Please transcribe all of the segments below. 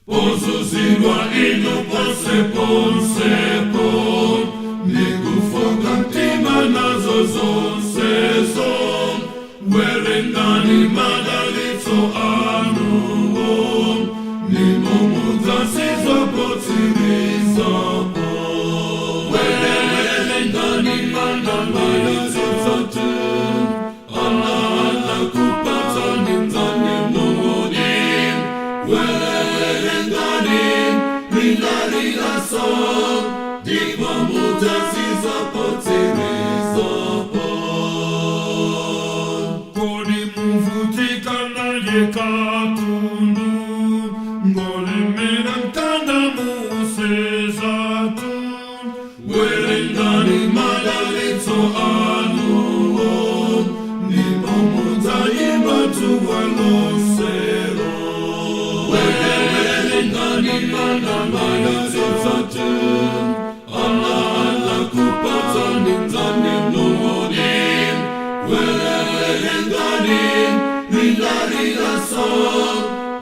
pozuzidwa inu ponseponsepo, ndikufoka mtima nazo zonsezo, werengani madalitso anuwo, nimumudzasizwa potsirizapo, werengani madalitso zote, ala kupata nimzani mungoni, werengani milalilaso, dikwa mutasiza potsirizapo. Kodi muvutika naye katundu, ngolemera mtanda musezatu, werengani madalitso anuwo, ndipo mutayimba tuwalosero, werengani madalitso zote, ala kupata nimzani mungoni, werengani milalilaso,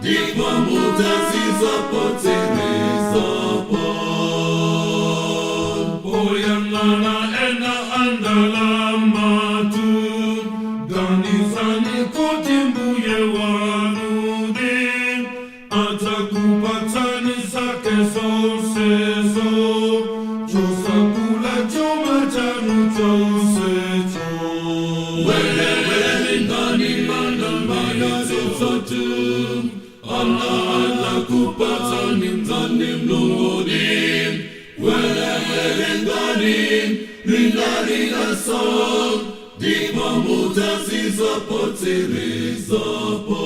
dikwa mutasiza potsirizapo. Oyangana ena andalamatu, ganizani kuti mbuye wanude, atakupatani zake zonsezo, chosakula choma chanu chonsecho, werengani madalitso zote, ala kupatani mzani mlungoni, werengani milalilaso, dikwa mutasiza potsirizapo.